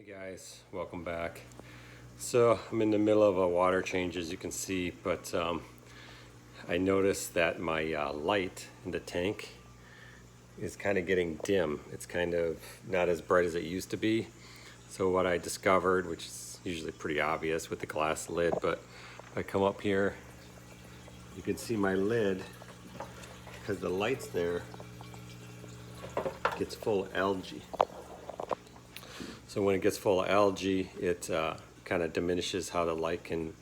Hey guys, welcome back. So I'm in the middle of a water change, as you can see, but I noticed that my light in the tank is kind of getting dim. It's kind of not as bright as it used to be. So what I discovered, which is usually pretty obvious with the glass lid, but if I come up here, you can see my lid, because the light's there, gets full of algae. So when it gets full of algae, it kind of diminishes how the light can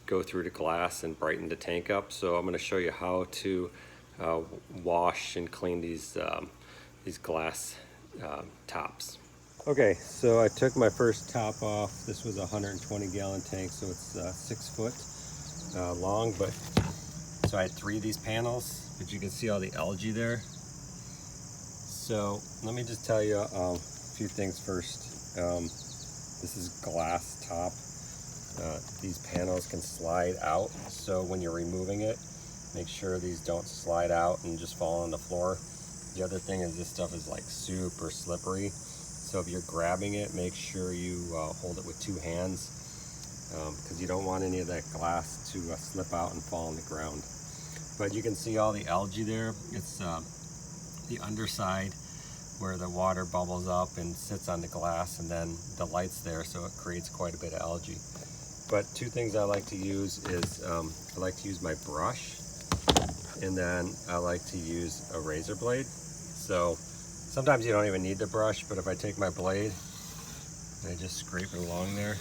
go through the glass and brighten the tank up. So I'm going to show you how to wash and clean these glass tops. Okay, so I took my first top off. This was a 120-gallon tank, so it's 6 foot long. But so I had 3 of these panels, but you can see all the algae there. So let me just tell you a few things first. This is glass top. These panels can slide out, so when you're removing it, make sure these don't slide out and just fall on the floor. The other thing is this stuff is like super slippery, so if you're grabbing it, make sure you hold it with 2 hands, because you don't want any of that glass to slip out and fall on the ground. But you can see all the algae there. It's the underside where the water bubbles up and sits on the glass, and then the light's there, so it creates quite a bit of algae. But 2 things I like to use is I like to use my brush, and then I like to use a razor blade. So sometimes you don't even need the brush, but if I take my blade and I just scrape it along there,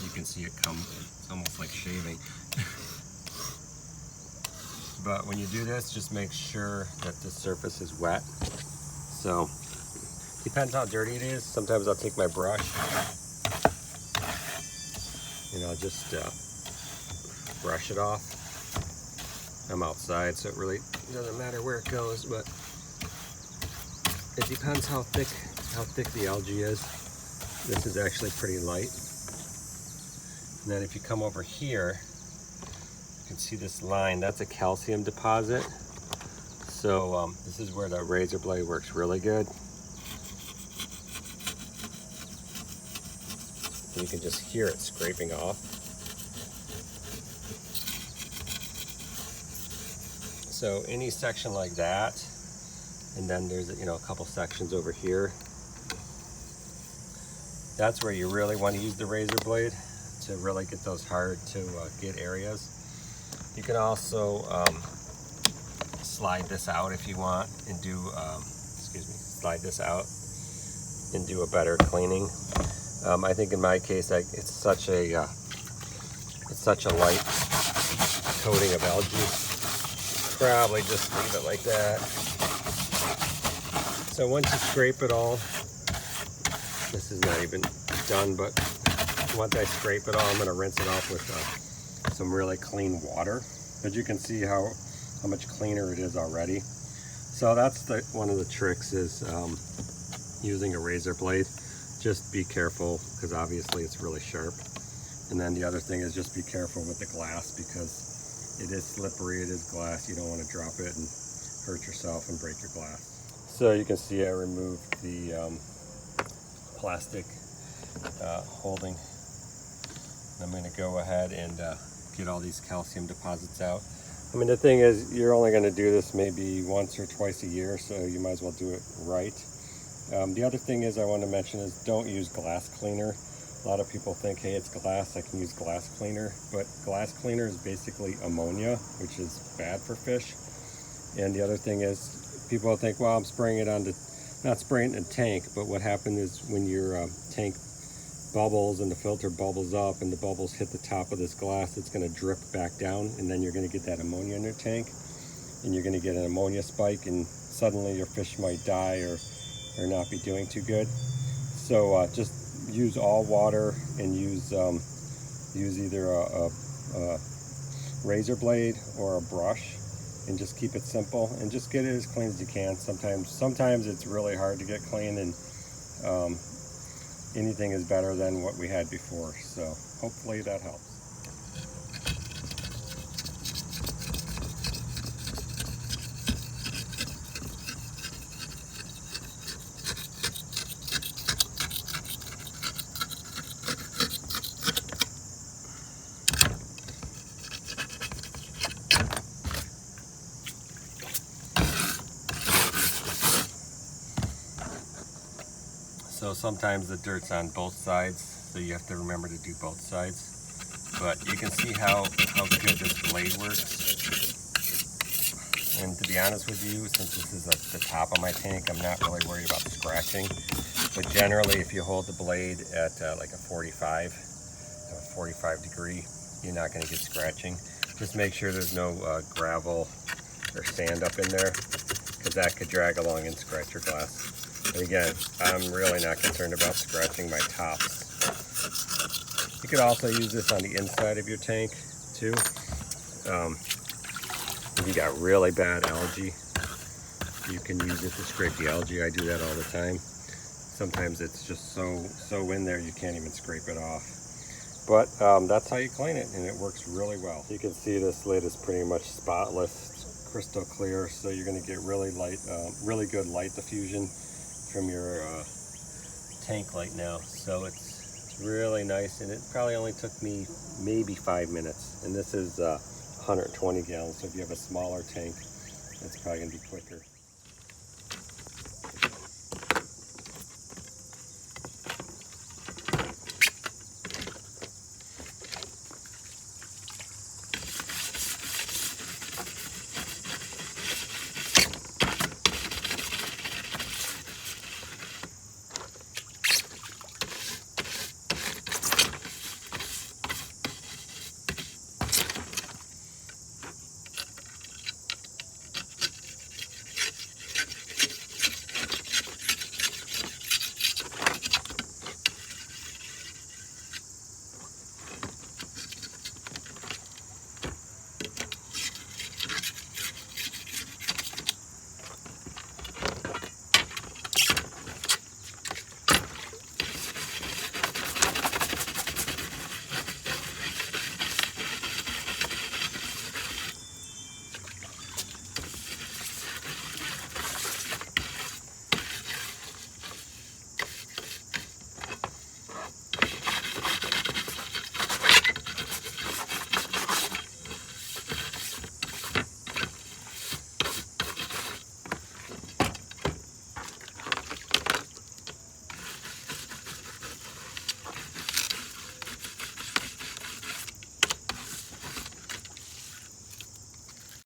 you can see it come, it's almost like shaving. But when you do this, just make sure that the surface is wet. So, depends how dirty it is. Sometimes I'll take my brush and I'll just brush it off. I'm outside, so it really doesn't matter where it goes, but it depends how thick the algae is. This is actually pretty light. And then if you come over here, you can see this line, that's a calcium deposit. So this is where the razor blade works really good. You can just hear it scraping off. So any section like that, and then there's a couple sections over here. That's where you really want to use the razor blade to really get those hard to get areas. You can also slide this out if you want and do, slide this out and do a better cleaning. I think in my case, it's such a light coating of algae. Probably just leave it like that. So once you scrape it all, this is not even done, but once I scrape it all, I'm going to rinse it off with some really clean water. But you can see how much cleaner it is already. So that's one of the tricks is using a razor blade. Just be careful, because obviously it's really sharp. And then the other thing is just be careful with the glass, because it is slippery, it is glass. You don't want to drop it and hurt yourself and break your glass. So you can see I removed the plastic holding. I'm going to go ahead and get all these calcium deposits out. I mean, the thing is, you're only going to do this maybe once or twice a year, so you might as well do it right. The other thing is I want to mention is don't use glass cleaner. A lot of people think, hey, it's glass, I can use glass cleaner. But glass cleaner is basically ammonia, which is bad for fish. And the other thing is, people think, well, I'm spraying it on the, not spraying it in the tank, but what happens is when your tank bubbles and the filter bubbles up and the bubbles hit the top of this glass, it's going to drip back down, and then you're going to get that ammonia in your tank, and you're going to get an ammonia spike, and suddenly your fish might die or not be doing too good. So just use all water and use either a razor blade or a brush, and just keep it simple and just get it as clean as you can. Sometimes it's really hard to get clean, and anything is better than what we had before. So hopefully that helps. So sometimes the dirt's on both sides, so you have to remember to do both sides. But you can see how good this blade works. And to be honest with you, since this is the top of my tank, I'm not really worried about scratching. But generally, if you hold the blade at like a 45 degree, you're not going to get scratching. Just make sure there's no gravel or sand up in there, because that could drag along and scratch your glass. And again, I'm really not concerned about scratching my tops. You could also use this on the inside of your tank too. If you got really bad algae, you can use it to scrape the algae. I do that all the time. Sometimes it's just so in there you can't even scrape it off. But that's how you clean it, and it works really well. You can see this lid is pretty much spotless, crystal clear, so you're going to get really good light diffusion from your tank light now. So it's really nice, and it probably only took me maybe 5 minutes. And this is 120 gallons, so if you have a smaller tank, it's probably going to be quicker.